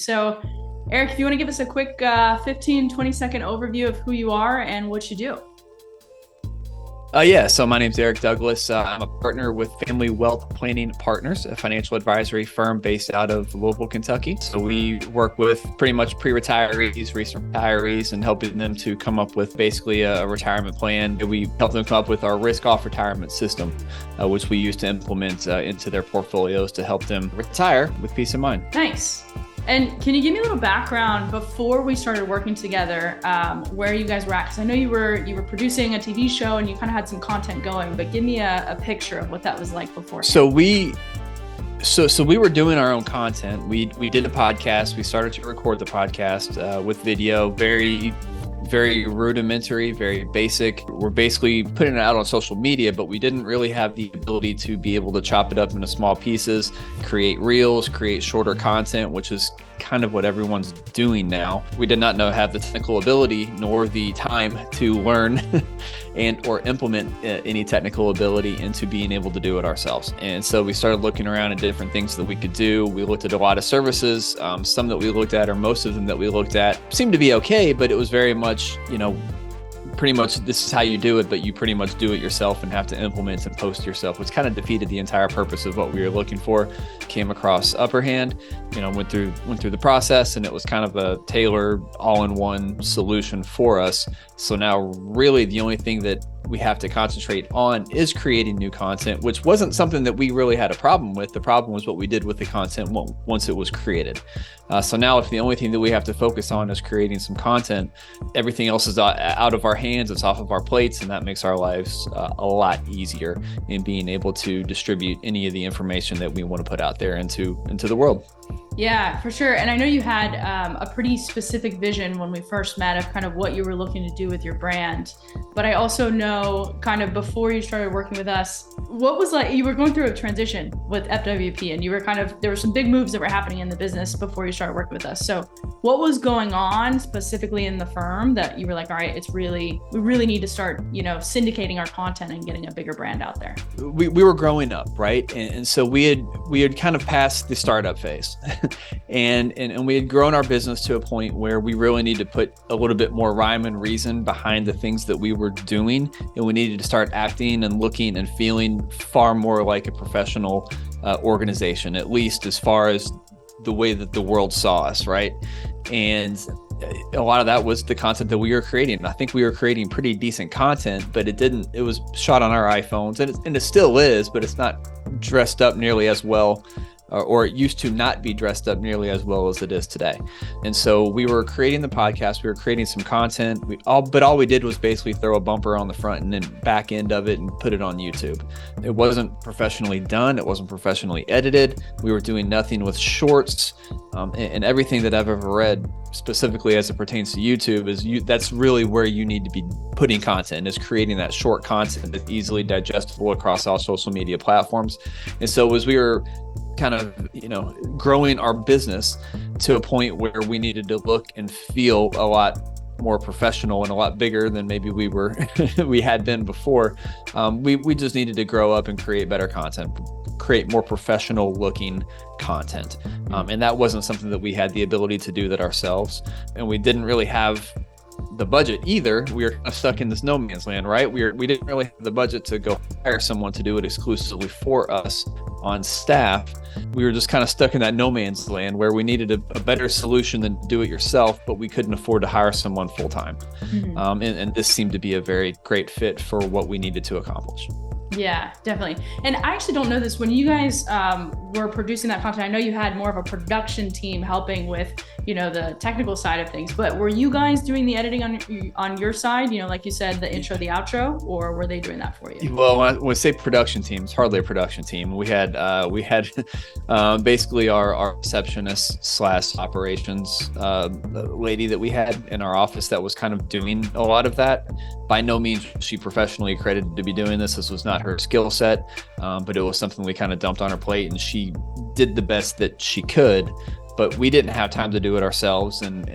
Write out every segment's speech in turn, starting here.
So Eric, if you want to give us a quick 20-second overview of who you are and what you do. So my name's Eric Douglas. I'm a partner with Family Wealth Planning Partners, a financial advisory firm based out of Louisville, Kentucky. So we work with pretty much pre-retirees, recent retirees, and helping them to come up with basically a retirement plan. We help them come up with our risk-off retirement system, which we use to implement into their portfolios to help them retire with peace of mind. Nice. And can you give me a little background before we started working together, where you guys were at? Because I know you were producing a TV show and you kind of had some content going, but give me a picture of what that was like before. So we were doing our own content. We did a podcast. We started to record the podcast with video, very rudimentary, very basic. We're basically putting it out on social media, but we didn't really have the ability to be able to chop it up into small pieces, create reels, create shorter content, which is kind of what everyone's doing now. We did not have the technical ability nor the time to learn and or implement any technical ability into being able to do it ourselves. And so we started looking around at different things that we could do. We looked at a lot of services. Some that we looked at, or most of them that we looked at, seemed to be okay, but it was very much, pretty much this is how you do it, but you pretty much do it yourself and have to implement and post yourself, which kind of defeated the entire purpose of what we were looking for. Came across Upperhand, went through the process, and it was kind of a tailored all-in-one solution for us. So now really the only thing that we have to concentrate on is creating new content, which wasn't something that we really had a problem with. The problem was what we did with the content once it was created. So now if the only thing that we have to focus on is creating some content, everything else is out of our hands, it's off of our plates, and that makes our lives a lot easier in being able to distribute any of the information that we want to put out there into the world. Yeah, for sure. And I know you had a pretty specific vision when we first met of kind of what you were looking to do with your brand. But I also know kind of before you started working with us, what was like, you were going through a transition with FWP, and you were there were some big moves that were happening in the business before you started working with us. So what was going on specifically in the firm that you were like, all right, we really need to start, syndicating our content and getting a bigger brand out there? We were growing up, right? And so we had kind of passed the startup phase. And we had grown our business to a point where we really need to put a little bit more rhyme and reason behind the things that we were doing. And we needed to start acting and looking and feeling far more like a professional organization, at least as far as the way that the world saw us, right? And a lot of that was the content that we were creating. I think we were creating pretty decent content, but it was shot on our iPhones, and it still is, but it's not dressed up nearly as well, or it used to not be dressed up nearly as well as it is today. And so we were creating the podcast, we were creating some content, but all we did was basically throw a bumper on the front and then back end of it and put it on YouTube. It wasn't professionally done, it wasn't professionally edited. We were doing nothing with shorts, and everything that I've ever read specifically as it pertains to YouTube is that's really where you need to be putting content, is creating that short content that's easily digestible across all social media platforms. And so as we were kind of, growing our business to a point where we needed to look and feel a lot more professional and a lot bigger than maybe we had been before, we just needed to grow up and create better content, create more professional looking content. And that wasn't something that we had the ability to do that ourselves. And we didn't really have the budget either. We were kind of stuck in this no man's land, right? We didn't really have the budget to go hire someone to do it exclusively for us on staff. We were just kind of stuck in that no man's land where we needed a better solution than do it yourself, but we couldn't afford to hire someone full time. Mm-hmm. And this seemed to be a very great fit for what we needed to accomplish. Yeah, definitely. And I actually don't know this. When you guys were producing that content, I know you had more of a production team helping with, the technical side of things, but were you guys doing the editing on your side, like you said, the intro, the outro, or were they doing that for you? Well, when I say production team, it's hardly a production team. We had basically our receptionist / operations lady that we had in our office that was kind of doing a lot of that. By no means was she professionally accredited to be doing this. This was not her skill set, but it was something we kind of dumped on her plate, and she did the best that she could. But we didn't have time to do it ourselves, and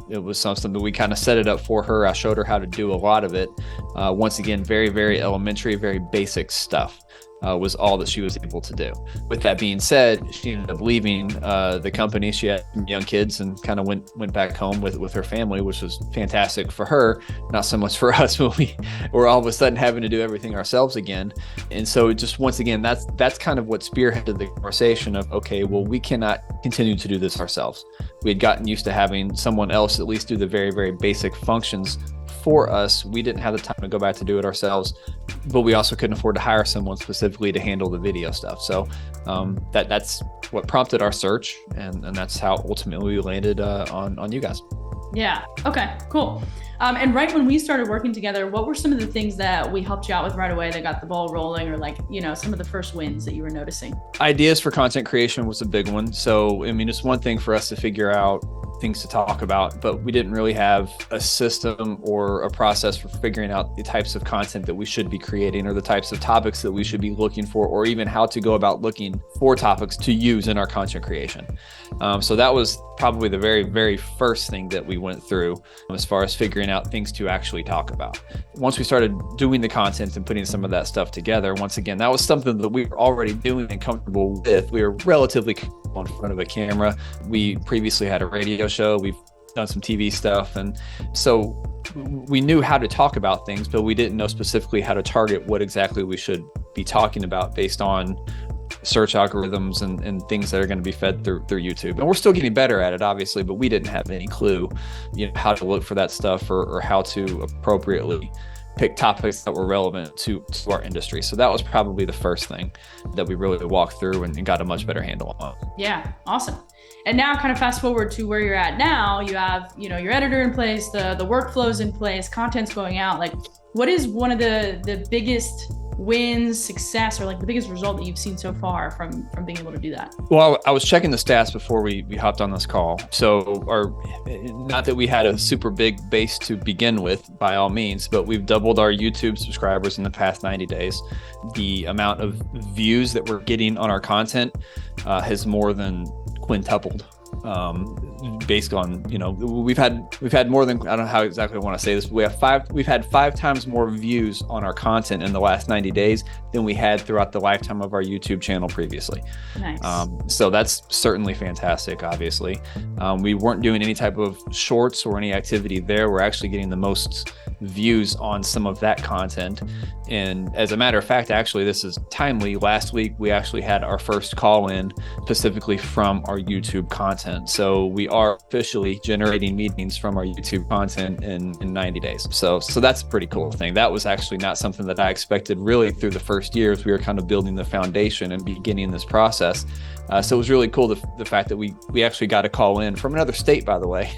it was something that we kind of set it up for her. I showed her how to do a lot of it. Once again, very, very elementary, very basic stuff. was all that she was able to do. With that being said, she ended up leaving the company. She had young kids and kind of went back home with her family, which was fantastic for her, not so much for us when we were all of a sudden having to do everything ourselves again. And so just once again, that's kind of what spearheaded the conversation of, okay, well, we cannot continue to do this ourselves. We had gotten used to having someone else at least do the very, very basic functions for us. We didn't have the time to go back to do it ourselves, but we also couldn't afford to hire someone specifically to handle the video stuff. So that's what prompted our search, and that's how ultimately we landed on you guys. Yeah. Okay, cool. And right when we started working together, what were some of the things that we helped you out with right away that got the ball rolling, or like, some of the first wins that you were noticing? Ideas for content creation was a big one. So, I mean, it's one thing for us to figure out things to talk about, but we didn't really have a system or a process for figuring out the types of content that we should be creating, or the types of topics that we should be looking for, or even how to go about looking for topics to use in our content creation. So that was probably the very, very first thing that we went through as far as figuring out things to actually talk about. Once we started doing the content and putting some of that stuff together, once again, that was something that we were already doing and comfortable with. We were relatively comfortable in front of a camera. We previously had a radio show. We've done some TV stuff. And so we knew how to talk about things, but we didn't know specifically how to target what exactly we should be talking about based on search algorithms and things that are going to be fed through YouTube. And we're still getting better at it, obviously, but we didn't have any clue, how to look for that stuff, or how to appropriately pick topics that were relevant to our industry. So that was probably the first thing that we really walked through and got a much better handle on. Yeah, awesome. And now kind of fast forward to where you're at now, you have, your editor in place, the workflow's in place, content's going out. Like, what is one of the biggest wins, success, or like the biggest result that you've seen so far from being able to do that? Well, I was checking the stats before we hopped on this call. So not that we had a super big base to begin with by all means, but we've doubled our YouTube subscribers in the past 90 days. The amount of views that we're getting on our content has more than quintupled. Based on, we've had more than, I don't know how exactly I want to say this, but we've had 5 times more views on our content in the last 90 days than we had throughout the lifetime of our YouTube channel previously. Nice. So that's certainly fantastic, obviously. We weren't doing any type of shorts or any activity there. We're actually getting the most views on some of that content. And as a matter of fact, actually, this is timely. Last week, we actually had our first call in specifically from our YouTube content. So we are officially generating meetings from our YouTube content in 90 days. So that's a pretty cool thing. That was actually not something that I expected really through the first years. We were kind of building the foundation and beginning this process. So it was really cool, the fact that we actually got a call in from another state, by the way.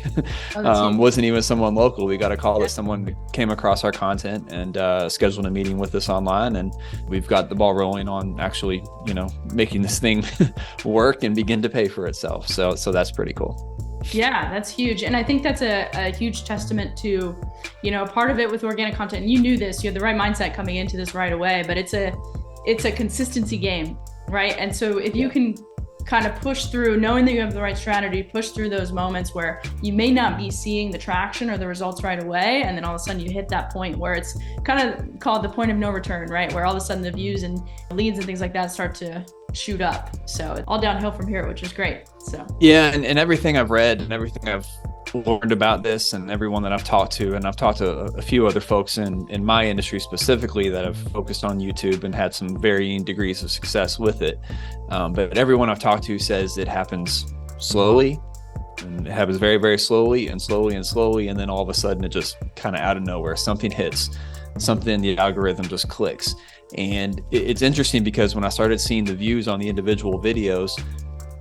Wasn't even someone local. We got a call that someone came across our content and scheduled a meeting with us online. And we've got the ball rolling on actually, making this thing work and begin to pay for itself. So that's pretty cool. Yeah, that's huge. And I think that's a huge testament to, part of it with organic content. And you knew this, you had the right mindset coming into this right away, but it's a consistency game, right? And so if you can kind of push through, knowing that you have the right strategy, push through those moments where you may not be seeing the traction or the results right away, and then all of a sudden you hit that point where it's kind of called the point of no return, right? Where all of a sudden the views and leads and things like that start to shoot up. So it's all downhill from here, which is great. So yeah, and everything I've read and everything I've learned about this, and everyone that I've talked to, and I've talked to a few other folks in my industry specifically that have focused on YouTube and had some varying degrees of success with it. But everyone I've talked to says it happens slowly, and it happens very, very slowly and slowly and slowly. And then all of a sudden it just kind of out of nowhere, something hits, the algorithm just clicks. And it's interesting because when I started seeing the views on the individual videos,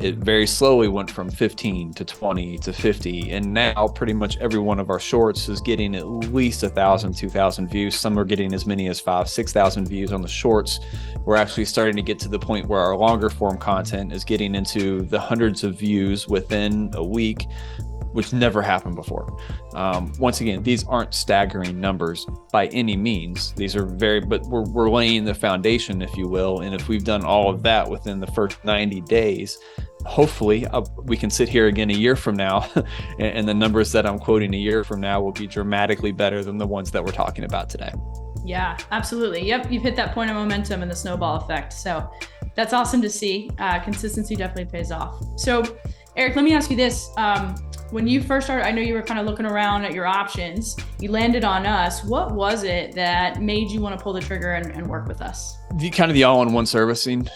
it very slowly went from 15 to 20 to 50. And now pretty much every one of our shorts is getting at least 1,000, 2,000 views. Some are getting as many as 5,000, 6,000 views on the shorts. We're actually starting to get to the point where our longer form content is getting into the hundreds of views within a week, which never happened before. Once again, these aren't staggering numbers by any means. These are but we're laying the foundation, if you will. And if we've done all of that within the first 90 days, hopefully we can sit here again a year from now and the numbers that I'm quoting a year from now will be dramatically better than the ones that we're talking about today. Yeah, absolutely. Yep. You've hit that point of momentum and the snowball effect. So that's awesome to see. Consistency definitely pays off. So Eric, let me ask you this. When you first started, I know you were kind of looking around at your options. You landed on us. What was it that made you want to pull the trigger and work with us? The all-in-one servicing,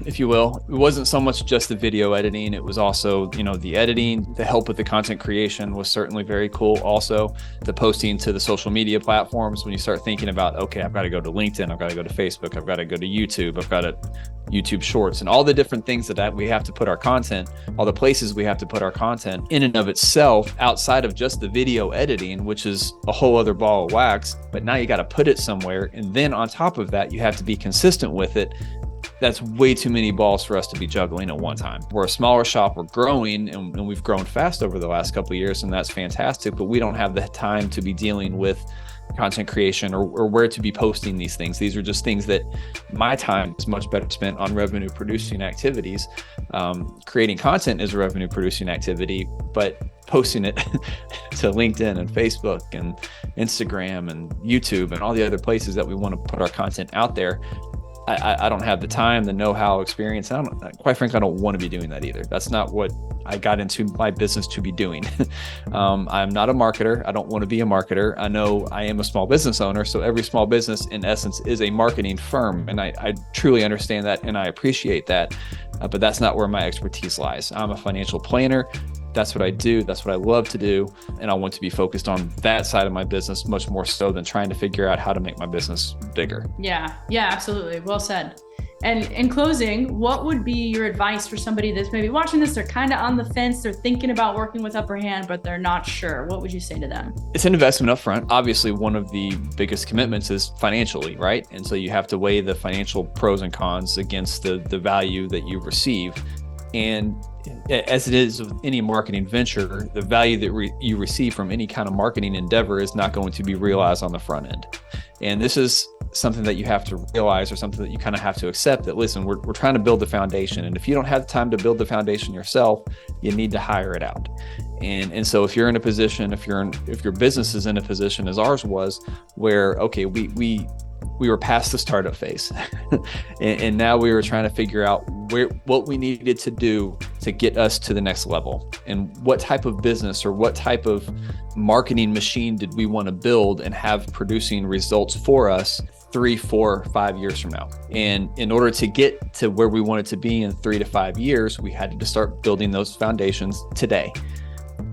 if you will. It wasn't so much just the video editing. It was also, the editing, the help with the content creation was certainly very cool. Also, the posting to the social media platforms. When you start thinking about, okay, I've got to go to LinkedIn, I've got to go to Facebook, I've got to go to YouTube, I've got to YouTube Shorts, and all the different things that we have to put our content, all the places we have to put our content in and of itself, outside of just the video editing, which is a whole other ball of wax. But now you got to put it somewhere. And then on top of that, you have to be consistent with it. That's way too many balls for us to be juggling at one time. We're a smaller shop, we're growing, and we've grown fast over the last couple of years, and that's fantastic, but we don't have the time to be dealing with content creation or where to be posting these things. These are just things that my time is much better spent on revenue producing activities. Creating content is a revenue producing activity, but posting it to LinkedIn and Facebook and Instagram and YouTube and all the other places that we want to put our content out there, I don't have the time, the know-how, experience. Quite frankly, I don't want to be doing that either. That's not what I got into my business to be doing. I'm not a marketer. I don't want to be a marketer. I know I am a small business owner, so every small business in essence is a marketing firm. And I truly understand that and I appreciate that, but that's not where my expertise lies. I'm a financial planner. That's what I do. That's what I love to do. And I want to be focused on that side of my business much more so than trying to figure out how to make my business bigger. Yeah, absolutely. Well said. And in closing, what would be your advice for somebody that's maybe watching this? They're kind of on the fence. They're thinking about working with Upperhand, but they're not sure. What would you say to them? It's an investment up front. Obviously, one of the biggest commitments is financially, right? And so you have to weigh the financial pros and cons against the value that you receive. And as it is with any marketing venture, the value that you receive from any kind of marketing endeavor is not going to be realized on the front end. And this is something that you have to realize, or something that you kind of have to accept, that listen, we're trying to build the foundation. And if you don't have the time to build the foundation yourself, you need to hire it out. And so if you're in a position, if your business is in a position as ours was, where, okay, we were past the startup phase and now we were trying to figure out what we needed to do to get us to the next level, and what type of business or what type of marketing machine did we want to build and have producing results for us 3, 4, 5 years from now. And in order to get to where we wanted to be in 3 to 5 years, we had to start building those foundations today.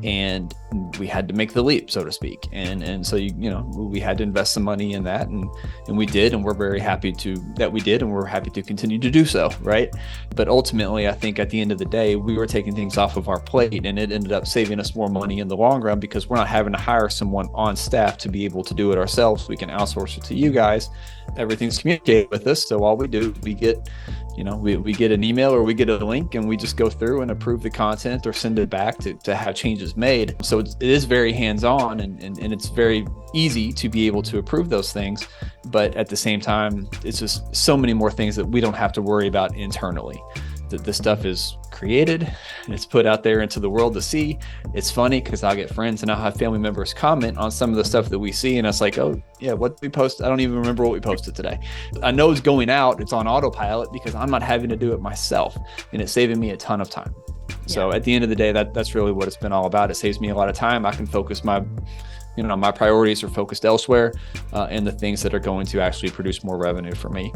And we had to make the leap, so to speak. And so, we had to invest some money in that, and we did, and we're very happy that we did, and we're happy to continue to do so, right? But ultimately, I think at the end of the day, we were taking things off of our plate, and it ended up saving us more money in the long run, because we're not having to hire someone on staff to be able to do it ourselves. We can outsource it to you guys. Everything's communicated with us. So all we do, we get an email or we get a link, and we just go through and approve the content or send it back to have changes made. So it is very hands-on, and it's very easy to be able to approve those things. But at the same time, it's just so many more things that we don't have to worry about internally. The stuff is created and it's put out there into the world to see. It's funny because I'll get friends and I'll have family members comment on some of the stuff that we see, and it's like, oh yeah, what we post, I don't even remember what we posted today. I know it's going out, it's on autopilot because I'm not having to do it myself, and it's saving me a ton of time. So at the end of the day, that's really what it's been all about. It saves me a lot of time. I can focus my priorities are focused elsewhere, and the things that are going to actually produce more revenue for me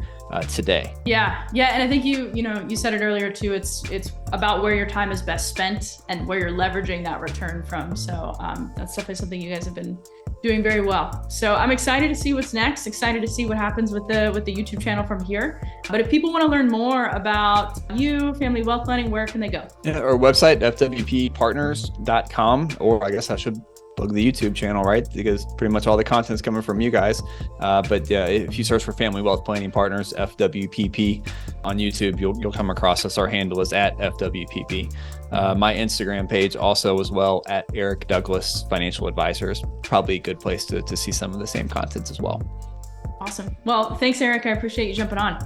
today. Yeah. And I think you said it earlier too. It's about where your time is best spent and where you're leveraging that return from. So that's definitely something you guys have been doing very well. So I'm excited to see what's next, excited to see what happens with the YouTube channel from here. But if people want to learn more about you, Family Wealth Planning, where can they go? Our website, fwppartners.com, or I guess I should plug the YouTube channel, right? Because pretty much all the content's coming from you guys. But yeah, if you search for Family Wealth Planning Partners, FWPP on YouTube, you'll come across us. Our handle is at FWPP. My Instagram page also as well, at Eric Douglas Financial Advisors. Probably a good place to see some of the same contents as well. Awesome. Well, thanks, Eric. I appreciate you jumping on.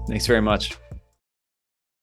Thanks very much.